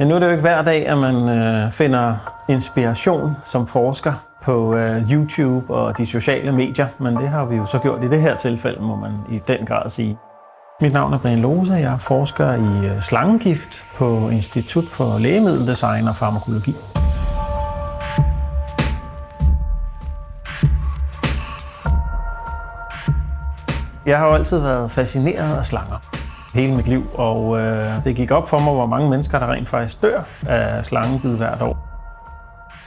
Ja, nu er det jo ikke hver dag, at man finder inspiration som forsker på YouTube og de sociale medier, men det har vi jo så gjort i det her tilfælde, må man i den grad sige. Mit navn er Brian Lose, jeg er forsker i slangegift på Institut for Lægemiddeldesign og Farmakologi. Jeg har jo altid været fascineret af slanger hele mit liv, og det gik op for mig, hvor mange mennesker, der rent faktisk dør af slangebid hvert år.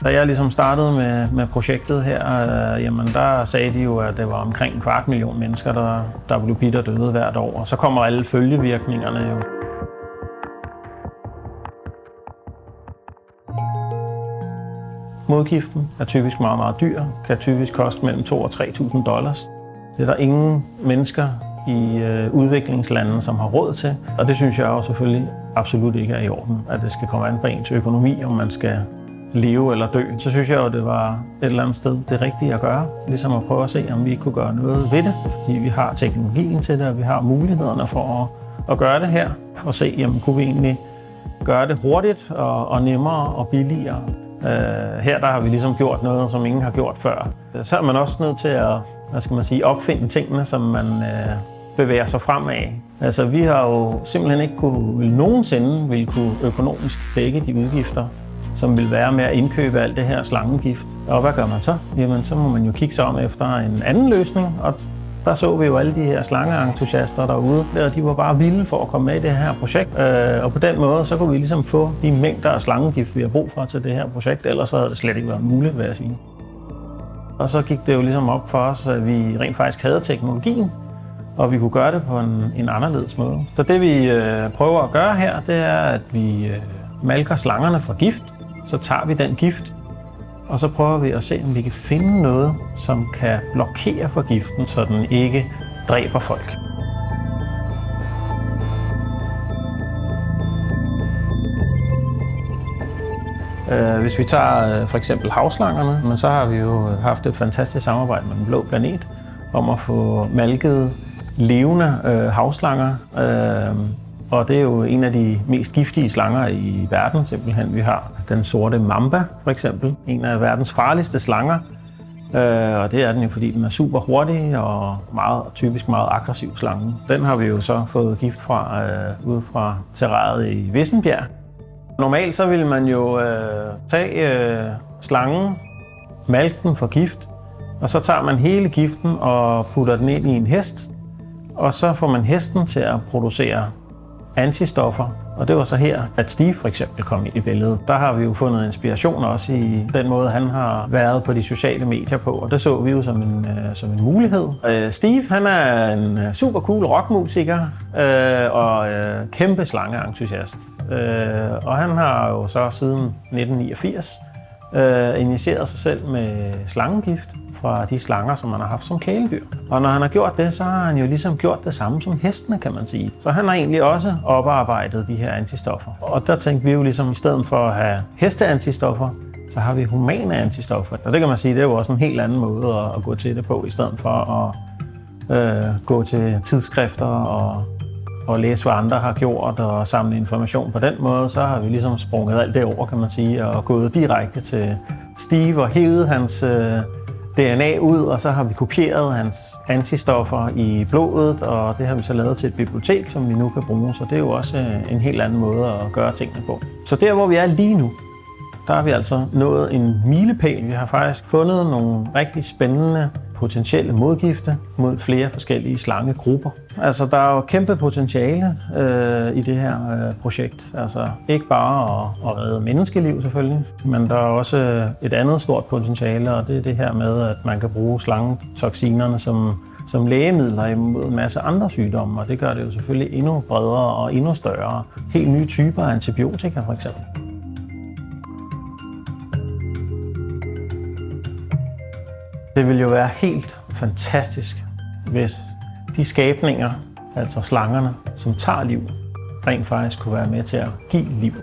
Da jeg ligesom startede med projektet her, jamen der sagde de jo, at det var omkring 250.000 mennesker, der blev bidt og døde hvert år, og så kommer alle følgevirkningerne jo. Modgiften er typisk meget, meget dyr, kan typisk koste mellem $2.000 og $3.000. Det er der ingen mennesker i udviklingslande, som har råd til. Og det synes jeg jo selvfølgelig absolut ikke er i orden, at det skal komme an på ens økonomi, om man skal leve eller dø. Så synes jeg jo, det var et eller andet sted det rigtige at gøre. Ligesom at prøve at se, om vi ikke kunne gøre noget ved det. Fordi vi har teknologien til det, og vi har mulighederne for at gøre det her. Og se, jamen, kunne vi egentlig gøre det hurtigt og nemmere og billigere. Her der har vi ligesom gjort noget, som ingen har gjort før. Så er man også nødt til at opfinde tingene, som man bevæger sig fremad. Altså, vi har jo simpelthen ikke nogensinde ville kunne økonomisk dække de udgifter, som vil være med at indkøbe alt det her slangegift. Og hvad gør man så? Jamen, så må man jo kigge sig om efter en anden løsning, og der så vi jo alle de her slangeentusiaster derude, og de var bare vilde for at komme med i det her projekt. Og på den måde, så kunne vi ligesom få de mængder af slangegift, vi har brug for til det her projekt, ellers så havde det slet ikke været muligt, vil jeg sige. Og så gik det jo ligesom op for os, at vi rent faktisk havde teknologien, og vi kunne gøre det på en anderledes måde. Så det vi prøver at gøre her, det er, at vi malker slangerne for gift. Så tager vi den gift, og så prøver vi at se, om vi kan finde noget, som kan blokere for giften, så den ikke dræber folk. Hvis vi tager for eksempel havslangerne, men så har vi jo haft et fantastisk samarbejde med Den Blå Planet om at få malket levende havslanger. Og det er jo en af de mest giftige slanger i verden, simpelthen. Vi har den sorte mamba, for eksempel. En af verdens farligste slanger. Og det er den jo, fordi den er super hurtig og typisk meget aggressiv slange. Den har vi jo så fået gift fra ude fra terræet i Vissenbjerg. Normalt så vil man jo tage slangen, malke den for gift, og så tager man hele giften og putter den ind i en hest, og så får man hesten til at producere antistoffer. Og det var så her, at Steve for eksempel kom ind i billedet. Der har vi jo fundet inspiration også i den måde, han har været på de sociale medier på, og det så vi jo som en mulighed. Steve, han er en super cool rockmusiker og kæmpe slangeentusiast. Og han har jo så siden 1989 injiceret sig selv med slangegift fra de slanger, som han har haft som kæledyr. Og når han har gjort det, så har han jo ligesom gjort det samme som hestene, kan man sige. Så han har egentlig også oparbejdet de her antistoffer. Og der tænkte vi jo ligesom, i stedet for at have hesteantistoffer, så har vi humane antistoffer. Og det kan man sige, det er jo også en helt anden måde at gå til det på, i stedet for at gå til tidsskrifter og læse, hvad andre har gjort og samle information på den måde. Så har vi ligesom sprunget alt det over, kan man sige, og gået direkte til Steve og hævet hans DNA ud, og så har vi kopieret hans antistoffer i blodet, og det har vi så lavet til et bibliotek, som vi nu kan bruge. Så det er jo også en helt anden måde at gøre tingene på. Så der, hvor vi er lige nu, der har vi altså nået en milepæl. Vi har faktisk fundet nogle rigtig spændende potentielle modgifte mod flere forskellige slangegrupper. Altså, der er jo kæmpe potentiale i det her projekt. Altså, ikke bare at redde menneskeliv selvfølgelig, men der er også et andet stort potentiale, og det er det her med, at man kan bruge slangetoksinerne som lægemidler imod en masse andre sygdomme, og det gør det jo selvfølgelig endnu bredere og endnu større. Helt nye typer af antibiotika for eksempel. Det ville jo være helt fantastisk, hvis de skabninger, altså slangerne, som tager liv, rent faktisk kunne være med til at give liv.